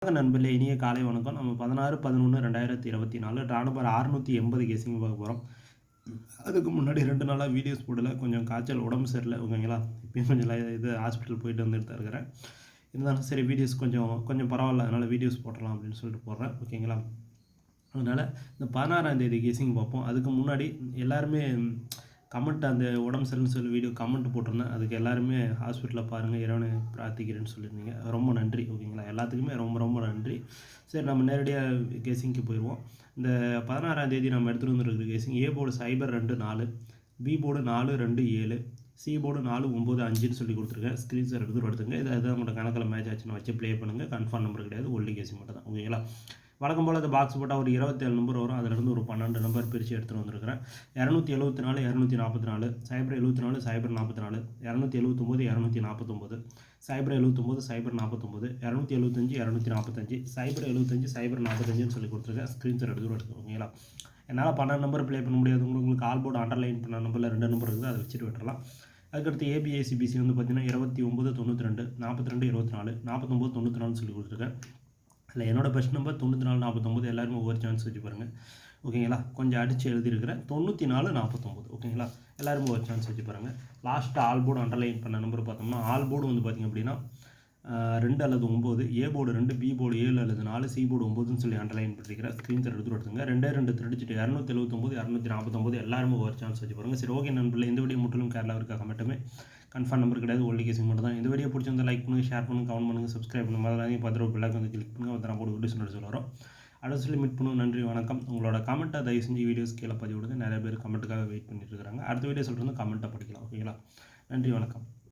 நண்பர்களே, இனிய காலை வணக்கம். நம்ம 16/11/2024 ட்ரா நம்பர் 680 கெஸ்ஸிங் பார்க்க போகிறோம். அதுக்கு முன்னாடி 2 நாளா வீடியோஸ் போடல. கொஞ்சம் காய்ச்சல், உடம்பு சரியில்லை. ஓகேங்களா? இப்பயும் கொஞ்சம் இது ஹாஸ்பிட்டல் போயிட்டு வந்துட்டு தான் இருக்கிறேன். இருந்தாலும் சரி வீடியோஸ் கொஞ்சம் பரவாயில்ல. அதனால் வீடியோஸ் போடலாம் அப்படின்னு சொல்லிட்டு போடுறேன். ஓகேங்களா? அதனால் இந்த 16ஆம் தேதி கெஸ்ஸிங் பார்ப்போம். அதுக்கு முன்னாடி எல்லாருமே கமெண்ட் அந்த உடம்பு சரியில்லைன்னு சொல்லி வீடியோ கமெண்ட் போட்டிருந்தேன். அதுக்கு எல்லாருமே ஹாஸ்பிட்டலில் பாருங்கள், இறைவனை பிரார்த்திக்கிறேன்னு சொல்லியிருந்தீங்க. ரொம்ப நன்றி. ஓகேங்களா? எல்லாத்துக்குமே ரொம்ப நன்றி. சரி, நம்ம நேரடியாக கெஸ்ஸிங்க்கு போயிடுவோம். இந்த 16ஆம் தேதி நம்ம எடுத்துகிட்டு வந்துருக்கிற guessing A board cipher 2 4, B board 4 2 7, C board 4 9 5ன்னு சொல்லி கொடுத்துருக்கேன். ஸ்க்ரீன்ஷாட் எடுத்துங்க. இதை உங்களோட கணக்கில் மேட்ச் ஆச்சுன்னு வச்சு ப்ளே பண்ணுங்கள். கன்ஃபார்ம் நம்பர் கிடையாது, ஒன்லி கெஸ்ஸிங் மட்டும் தான். ஓகேங்களா? வழக்கம் போல் அந்த பாக்ஸ் போட்டால் ஒரு 27 நம்பர் வரும். அதிலிருந்து ஒரு 12 நம்பர் பிரித்து எடுத்துகிட்டு வந்திருக்கிறேன். 274 244, சைபர் 74 சைபர் 44, 279 249, சைபர் 79 சைபர் 49, 275 245, சைபர் 75 சைபர் 45ன்னு சொல்லி கொடுத்துருக்கேன். ஸ்க்ரீன்ஷாட் எடுத்துகிட்டு ஓகேங்களா? என்னால் 12 நம்பர் ப்ளே பண்ண முடியாது. உங்களுக்கு ஆல் போர்டு அண்டர்லைன் பண்ண நம்பரில் 2 நம்பர் இருக்குது, அதை வச்சுட்டு விட்டுறலாம். அதுக்கடுத்து ஏபிஏசிபிசி வந்து பார்த்தீங்கன்னா 29 92 42 24 49 94 சொல்லி கொடுத்துருக்கேன். இல்லை, என்னோடய பெஸ்ட் நம்பர் 94 49. எல்லாருமே ஒவ்வொரு சான்ஸ் வச்சு பாருங்கள். ஓகேங்களா? கொஞ்சம் அடித்து எழுதியிருக்கிறேன். 94 49. ஓகேங்களா? எல்லாருமே ஒரு சான்ஸ் வச்சு பாருங்கள். லாஸ்ட்டாக ஆல் போர்டு அண்டர்லைன் பண்ண நம்பர் பார்த்தோம்னா ஆல் போர்டு வந்து பார்த்திங்க அப்படின்னா 2 அல்லது 9, ஏ போர்டு 2, பி போர்டு 7 அல்லது 4, சி போர்டு 9ன்னு சொல்லி அண்டர்லைன் பண்ணிக்கிறேன். ஸ்க்ரீன்ஷாட் எடுத்துங்க. 2 திருடிச்சிட்டு 279 249 எல்லாருமே ஒரு சான்ஸ் வச்சு பாருங்கள். சரி, ஓகே நண்பர்களே, இந்த வீடியோ முற்றிலும் கேரளாவிற்காக மட்டுமே. கன்ஃபார்ம் நம்பர் கிடையாது, ஒன்லி கெஸ்ஸிங் மட்டும் தான். இந்த வீடியோ பிடிச்சிருந்தா லைக் பண்ணுங்கள், ஷேர் பண்ணுங்கள், கமெண்ட் பண்ணுங்கள், சப்ஸ்கிரைப் பண்ணுங்கள். அதெல்லாம் 10 ரூபா பிள்ளைக்கு வந்து கிளிக் பண்ணுங்கள். வந்து நான் போட்டு வீடியோஸ் சொல்ல வரோம். அடுத்த சொல்லி மீட் பண்ணுவோம். நன்றி, வணக்கம். உங்களோட கமெண்ட்டை தயவு செஞ்சு வீடியோஸ் கீழே பதிவு விடுங்க. நிறைய பேர் கமெண்ட்டுக்காக வெயிட் பண்ணிட்டு இருக்காங்க. அடுத்த வீடியோ சொல்கிறது கமெண்ட்டை படிக்கலாம். ஓகேங்களா? நன்றி, வணக்கம்.